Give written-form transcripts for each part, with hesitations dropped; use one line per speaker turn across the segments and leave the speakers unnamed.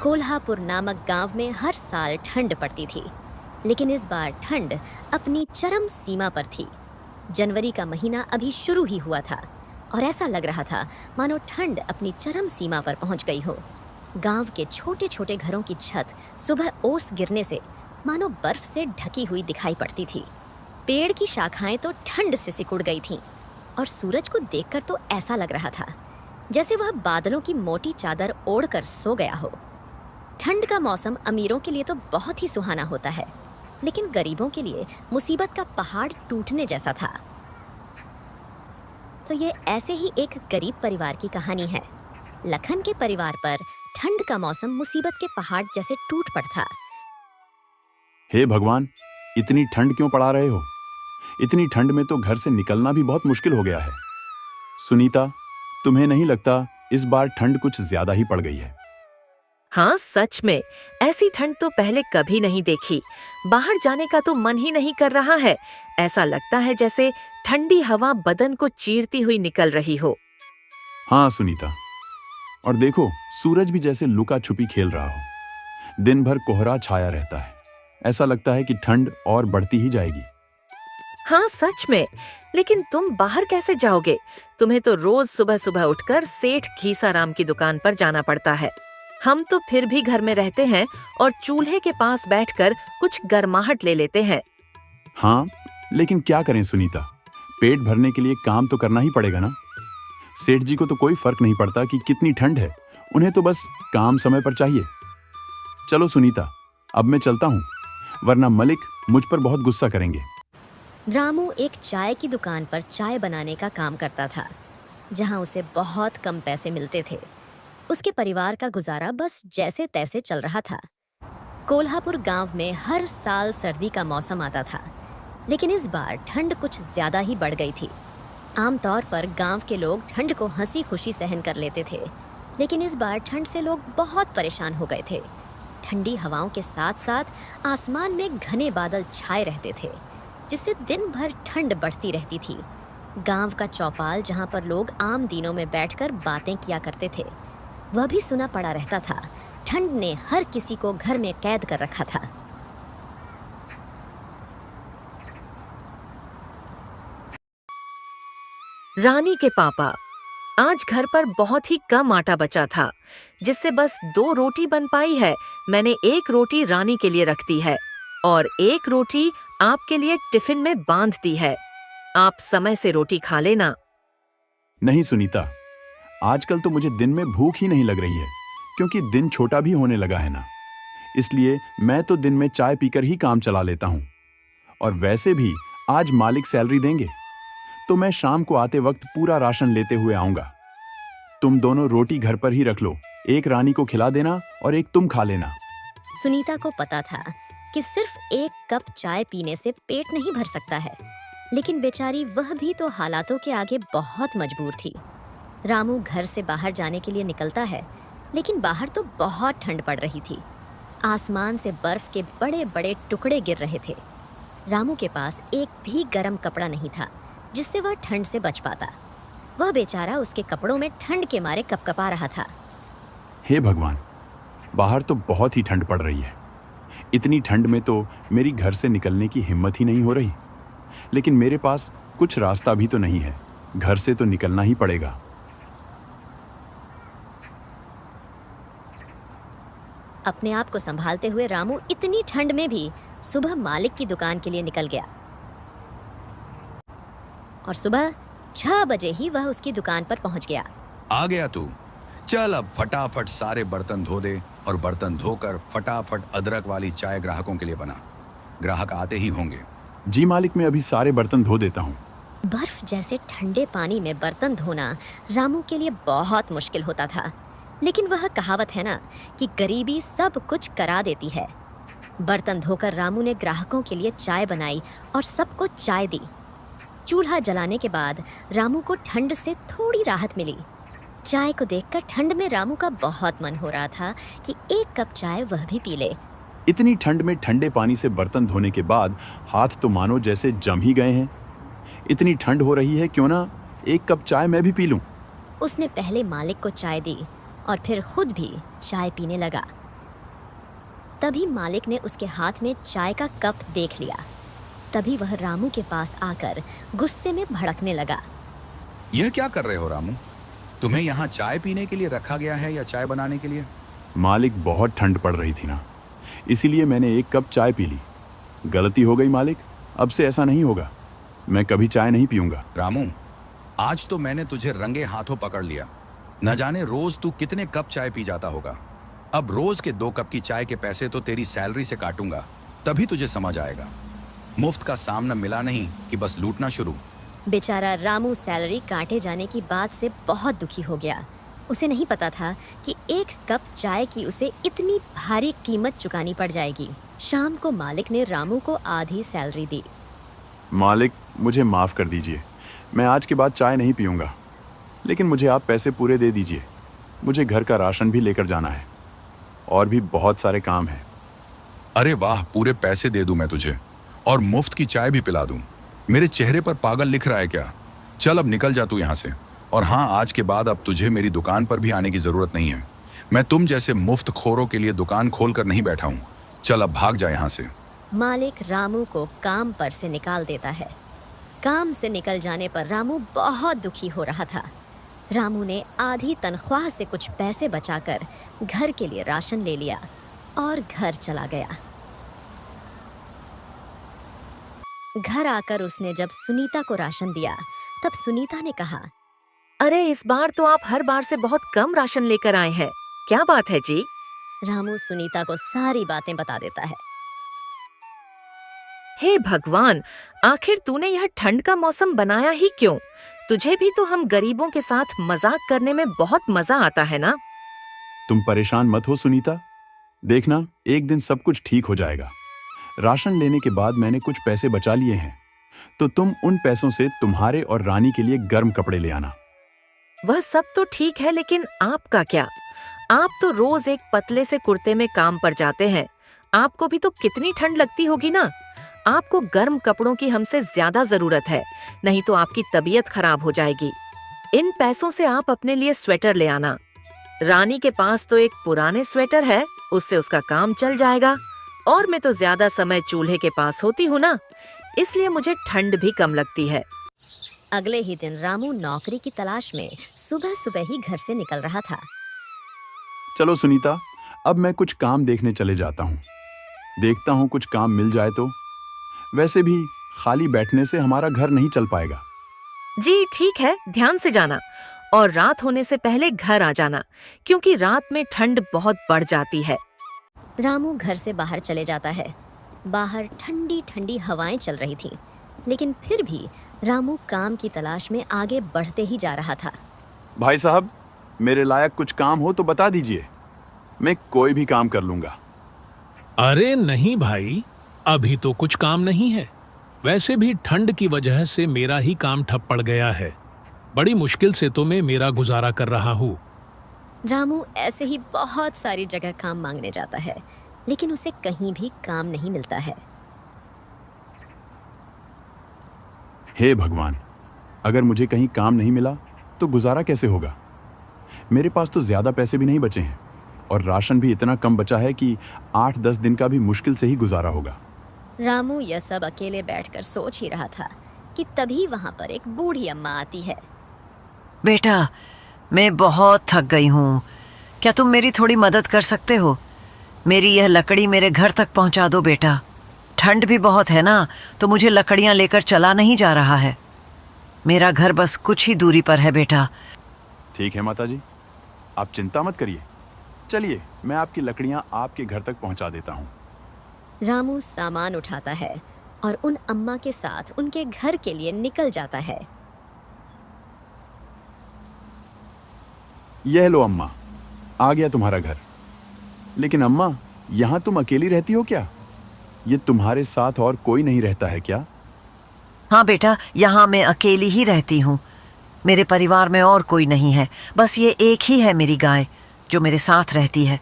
कोल्हापुर नामक गांव में हर साल ठंड पड़ती थी, लेकिन इस बार ठंड अपनी चरम सीमा पर थी। जनवरी का महीना अभी शुरू ही हुआ था और ऐसा लग रहा था मानो ठंड अपनी चरम सीमा पर पहुंच गई हो। गांव के छोटे छोटे घरों की छत सुबह ओस गिरने से मानो बर्फ से ढकी हुई दिखाई पड़ती थी। पेड़ की शाखाएं तो ठंड से सिकुड़ गई थीं और सूरज को देखकर तो ऐसा लग रहा था जैसे वह बादलों की मोटी चादर ओढ़कर सो गया हो। ठंड का मौसम अमीरों के लिए तो बहुत ही सुहाना होता है, लेकिन गरीबों के लिए मुसीबत का पहाड़ टूटने जैसा था। तो ये ऐसे ही एक गरीब परिवार की कहानी है। लखन के परिवार पर ठंड का मौसम मुसीबत के पहाड़ जैसे टूट पड़ता।
हे भगवान, इतनी ठंड क्यों पड़ा रहे हो? इतनी ठंड में तो घर से निकलना भी बहुत मुश्किल हो गया है। सुनीता, तुम्हें नहीं लगता इस बार ठंड कुछ ज्यादा ही पड़ गई है?
हाँ, सच में ऐसी ठंड तो पहले कभी नहीं देखी। बाहर जाने का तो मन ही नहीं कर रहा है। ऐसा लगता है जैसे ठंडी हवा बदन को चीरती हुई निकल रही हो।
हाँ सुनीता, और देखो सूरज भी जैसे लुका छुपी खेल रहा हो। दिन भर कोहरा छाया रहता है। ऐसा लगता है कि ठंड और बढ़ती ही जाएगी।
हाँ सच में, लेकिन तुम बाहर कैसे जाओगे? तुम्हें तो रोज सुबह सुबह उठकर सेठ घीसाराम की दुकान पर जाना पड़ता है। हम तो फिर भी घर में रहते हैं और चूल्हे के पास बैठकर कुछ गर्माहट ले लेते हैं।
हाँ, लेकिन क्या करें सुनीता, पेट भरने के लिए काम तो करना ही पड़ेगा ना। सेठ जी को तो कोई फर्क नहीं पड़ता कि कितनी ठंड है, उन्हें तो बस काम समय पर चाहिए। चलो सुनीता, अब मैं चलता हूँ, वरना मलिक मुझ पर बहुत गुस्सा करेंगे।
रामू एक चाय की दुकान पर चाय बनाने का काम करता था, जहां उसे बहुत कम पैसे मिलते थे। उसके परिवार का गुजारा बस जैसे तैसे चल रहा था। कोल्हापुर गांव में हर साल सर्दी का मौसम आता था, लेकिन इस बार ठंड कुछ ज्यादा ही बढ़ गई थी। आमतौर पर गांव के लोग ठंड को हंसी खुशी सहन कर लेते थे, लेकिन इस बार ठंड से लोग बहुत परेशान हो गए थे। ठंडी हवाओं के साथ साथ आसमान में घने बादल छाए रहते थे, जिससे दिन भर ठंड बढ़ती रहती थी। गांव का चौपाल, जहां पर लोग आम दिनों में बैठकर बातें किया करते थे, वह भी सुना पड़ा रहता था। ठंड ने हर किसी को घर में कैद कर रखा था।
रानी के पापा, आज घर पर बहुत ही कम आटा बचा था, जिससे बस 2 रोटी बन पाई है। मैंने 1 रोटी रानी के लिए रख दी है और 1 रोटी आपके लिए टिफिन में बांध दी है। आप समय से रोटी खा लेना।
नहीं सुनीता, आजकल तो मुझे दिन में भूख ही नहीं लग रही है, क्योंकि दिन छोटा भी होने लगा है ना। इसलिए मैं तो दिन में चाय पीकर ही काम चला लेता हूँ। और वैसे भी आज मालिक सैलरी देंगे, तो मैं शाम को आते वक्त पूरा राशन लेते हुए आऊंगा। तुम दोनों रोटी घर पर ही रख लो, एक रानी को खिला देना और एक तुम खा लेना।
सुनीता को पता था कि सिर्फ 1 कप चाय पीने से पेट नहीं भर सकता है, लेकिन बेचारी वह भी तो हालातों के आगे बहुत मजबूर थी। रामू घर से बाहर जाने के लिए निकलता है, लेकिन बाहर तो बहुत ठंड पड़ रही थी। आसमान से बर्फ के बड़े बड़े टुकड़े गिर रहे थे। रामू के पास एक भी गर्म कपड़ा नहीं था जिससे वह ठंड से बच पाता। वह बेचारा उसके कपड़ों में ठंड के मारे कपकपा रहा था।
हे भगवान, बाहर तो बहुत ही ठंड पड़ रही है। इतनी ठंड में तो मेरी घर से निकलने की हिम्मत ही नहीं हो रही, लेकिन मेरे पास कुछ रास्ता भी तो नहीं है। घर से तो निकलना ही पड़ेगा।
अपने आप को संभालते हुए रामू इतनी ठंड में भी सुबह मालिक की दुकान के लिए निकल गया और सुबह 6 बजे ही वह उसकी दुकान पर पहुंच गया।
आ गया तू? चल अब फटाफट सारे बर्तन धो दे और बर्तन धोकर फटाफट अदरक वाली चाय ग्राहकों के लिए बना। ग्राहक आते ही होंगे।
जी मालिक, मैं अभी सारे बर्तन धो देता हूँ।
बर्फ जैसे ठंडे पानी में बर्तन धोना रामू के लिए बहुत मुश्किल होता था, लेकिन वह कहावत है ना कि गरीबी सब कुछ करा देती है। बर्तन धोकर रामू ने ग्राहकों के लिए चाय बनाई और सबको चाय दी। चूल्हा जलाने के बाद रामू को ठंड से थोड़ी राहत मिली। चाय को देखकर ठंड में रामू का बहुत मन हो रहा था कि 1 कप चाय वह भी पी ले।
इतनी ठंड में ठंडे पानी से बर्तन धोने के बाद हाथ तो मानो जैसे जम ही गए हैं। इतनी ठंड हो रही है, क्यों ना 1 कप चाय मैं भी पी लूं।
उसने पहले मालिक को चाय दी और फिर खुद भी चाय पीने लगा। तभी मालिक ने उसके हाथ में चाय का कप देख लिया। तभी वह रामू के पास आकर गुस्से में भड़कने लगा।
यह क्या कर रहे हो रामू? तुम्हें यहाँ चाय पीने के लिए रखा गया है या चाय बनाने के लिए?
मालिक, बहुत ठंड पड़ रही थी ना, इसीलिए मैंने एक कप चाय पी ली। गलती हो गई मालिक, अब से ऐसा नहीं होगा। मैं कभी चाय नहीं पीऊंगा।
रामू, आज तो मैंने तुझे रंगे हाथों पकड़ लिया। न जाने रोज तू कितने कप चाय पी जाता होगा। अब रोज के 2 कप की चाय के पैसे तो तेरी सैलरी से काटूंगा, तभी तुझे समझ आएगा। मुफ्त का सामना मिला नहीं कि बस लूटना शुरू।
बेचारा रामू सैलरी काटे जाने की बात से बहुत दुखी हो गया। उसे नहीं पता था कि 1 कप चाय की उसे इतनी भारी कीमत चुकानी पड़ जाएगी। शाम को मालिक ने रामू को आधी सैलरी दी।
मालिक, मुझे माफ़ कर दीजिए, मैं आज के बाद चाय नहीं पीऊंगा। लेकिन मुझे आप पैसे पूरे दे दीजिए। मुझे घर का राशन भी लेकर जाना है और भी बहुत सारे काम हैं।
अरे वाह, पूरे पैसे दे दूं मैं तुझे और मुफ्त की चाय भी पिला दूं। मेरे चेहरे पर पागल लिख रहा है क्या? चल अब निकल जा तू यहाँ से। और हाँ, आज के बाद अब तुझे मेरी दुकान पर भी आने की जरूरत नहीं है। मैं तुम जैसे मुफ्त खोरों के लिए दुकान खोल कर नहीं बैठा हूँ। चल अब भाग जा यहाँ से।
मालिक रामू को काम पर से निकाल देता है। काम से निकल जाने पर रामू बहुत दुखी हो रहा था। रामू ने आधी तनख्वाह से कुछ पैसे बचाकर घर के लिए राशन ले लिया और घर चला गया। घर आकर उसने जब सुनीता को राशन दिया, तब सुनीता ने कहा,
अरे इस बार तो आप हर बार से बहुत कम राशन लेकर आए हैं, क्या बात है जी?
रामू सुनीता को सारी बातें बता देता है।
हे भगवान, आखिर तूने यह ठंड का मौसम बनाया ही क्यों? तुझे भी तो हम गरीबों के साथ मजाक करने में बहुत मजा आता है ना।
तुम परेशान मत हो सुनीता, देखना एक दिन सब कुछ ठीक हो जाएगा। राशन लेने के बाद मैंने कुछ पैसे बचा लिए हैं, तो तुम उन पैसों से तुम्हारे और रानी के लिए गर्म कपड़े ले आना।
वह सब तो ठीक है, लेकिन आपका क्या? आप तो रोज एक पतले से कुर्ते में काम पर जाते हैं। आपको भी तो कितनी ठंड लगती होगी ना। आपको गर्म कपड़ों की हमसे ज्यादा जरूरत है, नहीं तो आपकी तबीयत खराब हो जाएगी। इन पैसों से आप अपने लिए स्वेटर ले आना। रानी के पास तो एक पुराने स्वेटर है, उससे उसका काम चल जाएगा। और मैं तो ज्यादा समय चूल्हे के पास होती हूँ ना, इसलिए मुझे ठंड भी कम लगती है।
अगले ही दिन रामू नौकरी की तलाश में सुबह सुबह ही घर से निकल रहा था।
चलो सुनीता, अब मैं कुछ काम देखने चले जाता हूँ। देखता हूँ कुछ काम मिल जाए तो। वैसे भी खाली बैठने से हमारा घर नहीं चल पाएगा।
जी ठीक है, ध्यान से जाना और रात होने से पहले घर आ जाना, क्योंकि रात में ठंड बहुत बढ़ जाती है।
रामू घर से बाहर चले जाता है। बाहर ठंडी ठंडी हवाएं चल रही थीं, लेकिन फिर भी रामू काम की तलाश में आगे बढ़ते ही जा रहा था।
भाई साहब, मेरे लायक कुछ काम हो तो बता दीजिए, मैं कोई भी काम कर लूंगा।
अरे नहीं भाई, अभी तो कुछ काम नहीं है। वैसे भी ठंड की वजह से मेरा ही काम ठप पड़ गया है। बड़ी मुश्किल से तो मैं मेरा गुजारा कर रहा हूँ।
रामू ऐसे ही बहुत सारी जगह काम मांगने जाता है, लेकिन उसे कहीं भी काम नहीं मिलता है।
हे भगवान, अगर मुझे कहीं काम नहीं मिला तो गुजारा कैसे होगा? मेरे पास तो ज्यादा पैसे भी नहीं बचे हैं और राशन भी इतना कम बचा है कि 8-10 दिन का भी मुश्किल से ही गुजारा होगा।
रामू यह सब अकेले बैठकर सोच ही रहा था कि तभी वहां पर एक बूढ़ी अम्मा आती है।
बेटा, मैं बहुत थक गई हूँ। क्या तुम मेरी थोड़ी मदद कर सकते हो? मेरी यह लकड़ी मेरे घर तक पहुँचा दो बेटा। ठंड भी बहुत है ना, तो मुझे लकड़ियाँ लेकर चला नहीं जा रहा है। मेरा घर बस कुछ ही दूरी पर है बेटा।
ठीक है माताजी, आप चिंता मत करिए। चलिए, मैं आपकी लकड़ियाँ आपके घर तक पहुँचा देता हूँ।
रामू सामान उठाता है और उन अम्मा के साथ उनके घर के लिए निकल जाता है।
यह लो अम्मा, आ गया तुम्हारा घर। लेकिन अम्मा, यहाँ तुम अकेली रहती हो क्या? ये तुम्हारे साथ और कोई नहीं रहता है क्या?
हाँ बेटा, यहाँ मैं अकेली ही रहती हूँ। मेरे परिवार में और कोई नहीं है, बस ये एक ही है मेरी गाय जो मेरे साथ रहती है।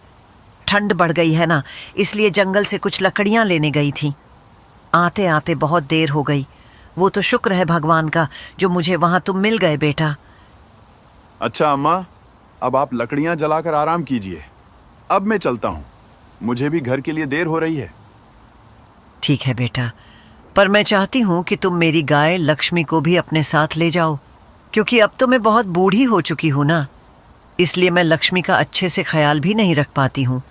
ठंड बढ़ गई है ना, इसलिए जंगल से कुछ लकड़ियाँ लेने गई थी। आते आते बहुत देर हो गई। वो तो शुक्र है भगवान का जो मुझे वहाँ तुम मिल गए बेटा।
अच्छा अम्मा, अब आप लकड़ियाँ जलाकर आराम कीजिए। अब मैं चलता हूँ। मुझे भी घर के लिए देर हो रही है।
ठीक है बेटा, पर मैं चाहती हूँ कि तुम मेरी गाय लक्ष्मी को भी अपने साथ ले जाओ, क्योंकि अब तो मैं बहुत बूढ़ी हो चुकी हूँ ना, इसलिए मैं लक्ष्मी का अच्छे से ख्याल भी नहीं रख पाती हूँ।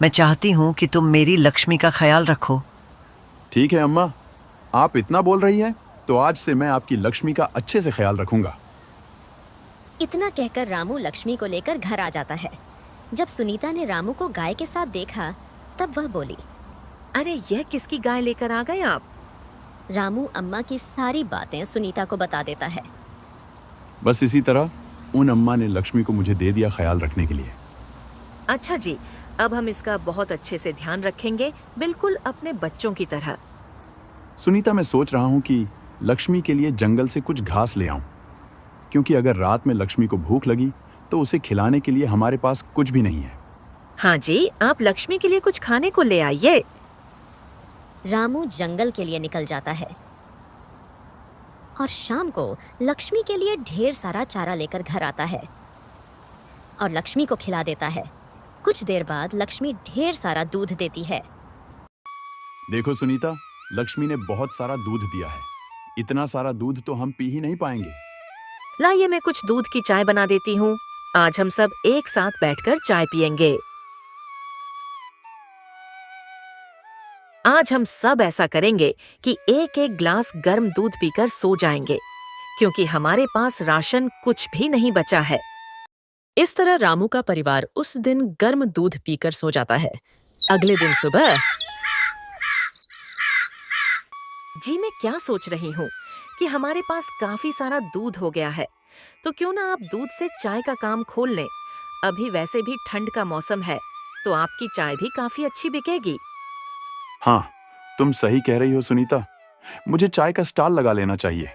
मैं चाहती हूँ कि तुम मेरी लक्ष्मी का ख्याल रखो।
ठीक है अम्मा, आप इतना बोल रही है तो आज से मैं आपकी लक्ष्मी का अच्छे से ख्याल रखूंगा।
इतना कहकर रामू लक्ष्मी को लेकर घर आ जाता है। जब सुनीता ने रामू को गाय के साथ देखा तब वह बोली,
अरे यह किसकी गाय लेकर आ गए आप?
रामू अम्मा की सारी बातें सुनीता को बता देता है।
बस इसी तरह उन अम्मा ने लक्ष्मी को मुझे दे दिया ख्याल रखने के लिए।
अच्छा जी, अब हम इसका बहुत अच्छे से ध्यान रखेंगे, बिल्कुल अपने बच्चों की तरह।
सुनीता, मैं सोच रहा हूँ कि लक्ष्मी के लिए जंगल से कुछ घास ले आऊं, क्योंकि अगर रात में लक्ष्मी को भूख लगी तो उसे खिलाने के लिए हमारे पास कुछ भी नहीं है।
हाँ जी, आप लक्ष्मी के लिए कुछ खाने को ले आइए।
रामू जंगल के लिए निकल जाता है और शाम को लक्ष्मी के लिए ढेर सारा चारा लेकर घर आता है और लक्ष्मी को खिला देता है। कुछ देर बाद लक्ष्मी ढेर सारा दूध देती है।
देखो सुनीता, लक्ष्मी ने बहुत सारा दूध दिया है। इतना सारा दूध तो हम पी ही नहीं पाएंगे।
लाइए मैं कुछ दूध की चाय बना देती हूँ। आज हम सब एक साथ बैठकर चाय पियेंगे। आज हम सब ऐसा करेंगे कि एक एक ग्लास गर्म दूध पीकर सो जाएंगे, क्योंकि हमारे पास राशन कुछ भी नहीं बचा है।
इस तरह रामू का परिवार उस दिन गर्म दूध पीकर सो जाता है। अगले दिन सुबह
जी, मैं क्या सोच रही हूँ कि हमारे पास काफी सारा दूध हो गया है, तो क्यों ना आप दूध से चाय का काम खोल लें। अभी वैसे भी ठंड का मौसम है, तो आपकी चाय भी काफी अच्छी बिकेगी।
हाँ, तुम सही कह रही हो सुनीता। मुझे चाय का स्टॉल लगा लेना चाहिए,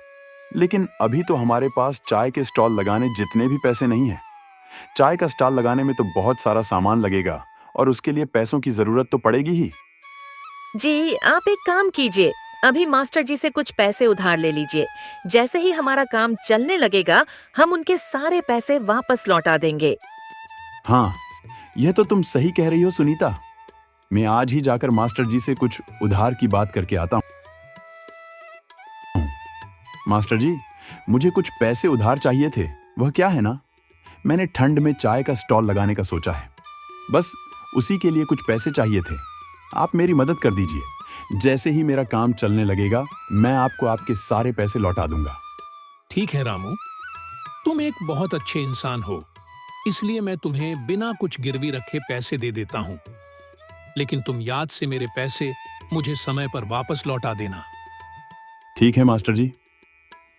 लेकिन अभी तो हमारे पास चाय के स्टॉल लगाने जितने भी पैसे नहीं हैं। चाय का स्टॉल लगाने में तो बहुत सारा सामान लगेगा और उसके लिए पैसों की जरूरत तो पड़ेगी ही।
जी, आप एक काम कीजिए, अभी मास्टर जी से कुछ पैसे उधार ले लीजिए। जैसे ही हमारा काम चलने लगेगा, हम उनके सारे पैसे वापस लौटा देंगे।
हाँ, यह तो तुम सही कह रही हो सुनीता। मैं आज ही जाकर मास्टर जी से कुछ उधार की बात करके आता हूँ। मास्टर जी, मुझे कुछ पैसे उधार चाहिए थे। वह क्या है ना, मैंने ठंड में चाय का स्टॉल लगाने का सोचा है। बस उसी के लिए कुछ पैसे चाहिए थे। आप मेरी मदद कर दीजिए। जैसे ही मेरा काम चलने लगेगा, मैं आपको आपके सारे पैसे लौटा दूंगा।
ठीक है रामू, तुम एक बहुत अच्छे इंसान हो, इसलिए मैं तुम्हें बिना कुछ गिरवी रखे पैसे दे देता हूँ। लेकिन तुम याद से मेरे पैसे मुझे समय पर वापस लौटा देना।
ठीक है मास्टर जी,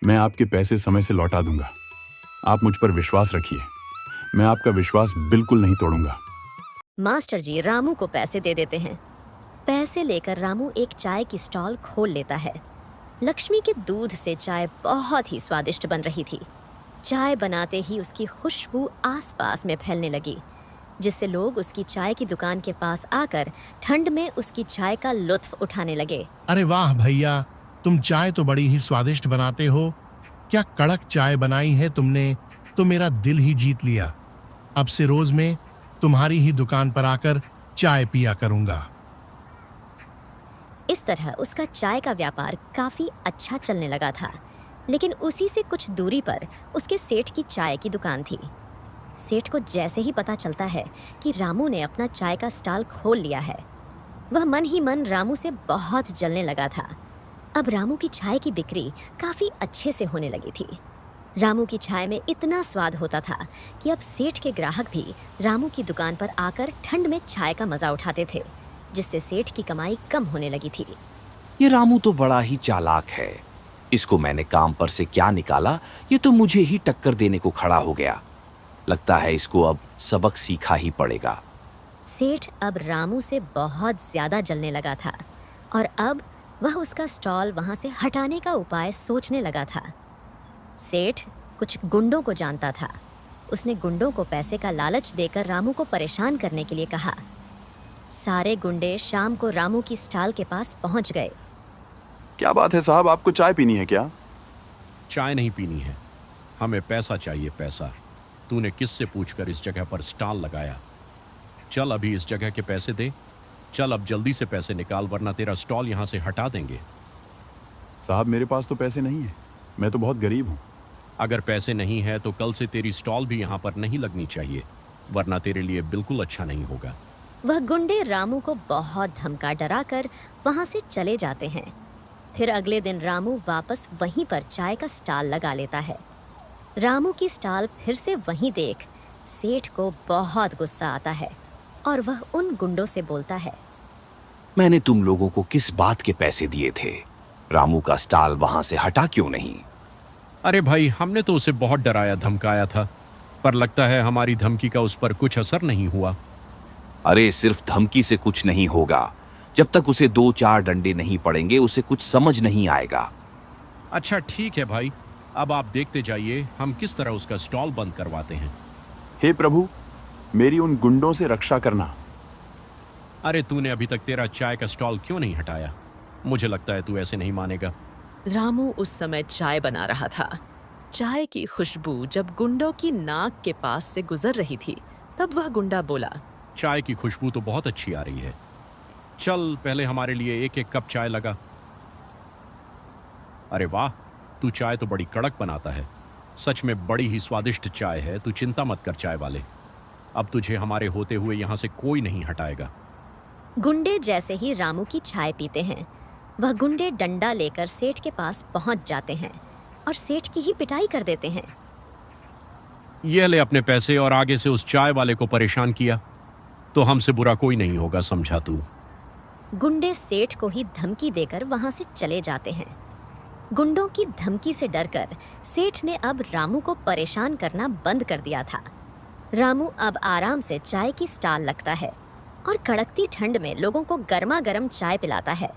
मैं आपके पैसे समय से लौटा दूंगा। आप मुझ पर विश्वास रखिए, मैं आपका विश्वास बिल्कुल नहीं तोड़ूंगा।
मास्टर जी रामू को पैसे दे देते हैं। पैसे लेकर रामू एक चाय की स्टॉल खोल लेता है। लक्ष्मी के दूध से चाय बहुत ही स्वादिष्ट बन रही थी। चाय बनाते ही उसकी खुशबू आसपास में फैलने लगी, जिससे लोग उसकी चाय की दुकान के पास आकर ठंड में उसकी चाय का लुत्फ उठाने लगे।
अरे वाह भैया, तुम चाय तो बड़ी ही स्वादिष्ट बनाते हो। क्या कड़क चाय बनाई है तुमने, तो मेरा दिल ही जीत लिया। अब से रोज मैं तुम्हारी ही दुकान पर आकर चाय पिया करूंगा।
इस तरह उसका चाय का व्यापार काफी अच्छा चलने लगा था। लेकिन उसी से कुछ दूरी पर उसके सेठ की चाय की दुकान थी। सेठ को जैसे ही पता चलता है कि रामू ने अपना चाय का स्टॉल खोल लिया है, वह मन ही मन रामू से बहुत जलने लगा था। अब रामू की चाय की बिक्री काफी अच्छे से होने लगी थी। रामू की चाय में इतना स्वाद होता था कि अब सेठ के ग्राहक भी रामू की दुकान पर आकर ठंड में चाय का मजा उठाते थे, जिससे सेठ की कमाई कम होने लगी थी।
ये रामू तो बड़ा ही चालाक है। इसको मैंने काम पर से क्या निकाला, ये तो मुझे ही टक्कर देने को खड़ा हो गया। लगता है इसको अब सबक सीखा ही पड़ेगा।
सेठ अब रामू से बहुत ज्यादा जलने लगा था और अब वह उसका स्टॉल वहां से हटाने का उपाय सोचने लगा था। सेठ कुछ गुंडों को जानता था। उसने गुंडों को पैसे का लालच देकर रामू को परेशान करने के लिए कहा। सारे गुंडे शाम को रामू की स्टॉल के पास पहुंच गए।
क्या बात है साहब, आपको चाय पीनी है क्या?
चाय नहीं पीनी है, हमें पैसा चाहिए, पैसा। तूने किससे पूछकर इस जगह पर स्टॉल लगाया? चल अभी इस जगह के पैसे दे, चल अब जल्दी से पैसे निकाल, वरना तेरा स्टॉल यहाँ से हटा देंगे।
साहब मेरे पास तो पैसे नहीं है, मैं तो बहुत गरीब हूँ।
अगर पैसे नहीं है तो कल से तेरी स्टॉल भी यहाँ पर नहीं लगनी चाहिए, वरना तेरे लिए बिल्कुल अच्छा नहीं होगा।
वह गुंडे रामू को बहुत धमका डरा कर वहां से चले जाते हैं। फिर अगले दिन रामू वापस वहीं पर चाय का स्टॉल लगा लेता है। रामू की स्टॉल फिर से वहीं देख सेठ को बहुत गुस्सा आता है और वह उन गुंडों से बोलता है,
मैंने तुम लोगों को किस बात के पैसे दिए थे? रामू का स्टॉल वहां से हटा क्यों नहीं?
अरे भाई, हमने तो उसे बहुत डराया धमकाया था, पर लगता है हमारी धमकी का उस पर कुछ असर नहीं हुआ।
अरे सिर्फ धमकी से कुछ नहीं होगा। जब तक उसे 2-4 डंडे नहीं पड़ेंगे उसे कुछ समझ नहीं आएगा।
अच्छा ठीक है भाई, अब आप देखते जाइए हम किस तरह उसका स्टॉल बंद करवाते हैं।
हे प्रभु, मेरी उन गुंडों से रक्षा करना।
अरे तूने अभी तक तेरा चाय का स्टॉल क्यों नहीं हटाया? मुझे लगता है तू ऐसे नहीं मानेगा।
रामू उस समय चाय बना रहा था। चाय की खुशबू जब गुंडों की नाक के पास से गुजर रही थी, तब वह गुंडा बोला,
चाय की खुशबू तो बहुत अच्छी आ रही है, चल पहले हमारे लिए एक एक कप चाय लगा। अरे वाह, तू चाय तो बड़ी कड़क बनाता है, सच में बड़ी ही स्वादिष्ट चाय है। तू चिंता मत कर चाय वाले, अब तुझे हमारे होते हुए यहाँ से कोई नहीं हटाएगा।
गुंडे जैसे ही रामू की चाय पीते हैं, वह गुंडे डंडा लेकर सेठ के पास पहुंच जाते हैं और सेठ की ही पिटाई कर देते हैं।
ये ले अपने पैसे, और आगे से उस चाय वाले को परेशान किया तो हमसे बुरा कोई नहीं होगा, समझा तू?
गुंडे सेठ को ही धमकी देकर वहां से चले जाते हैं। गुंडों की धमकी से डरकर सेठ ने अब रामू को परेशान करना बंद कर दिया था। रामू अब आराम से चाय की स्टॉल लगता है और कड़कती ठंड में लोगों को गर्मा गर्म चाय पिलाता है।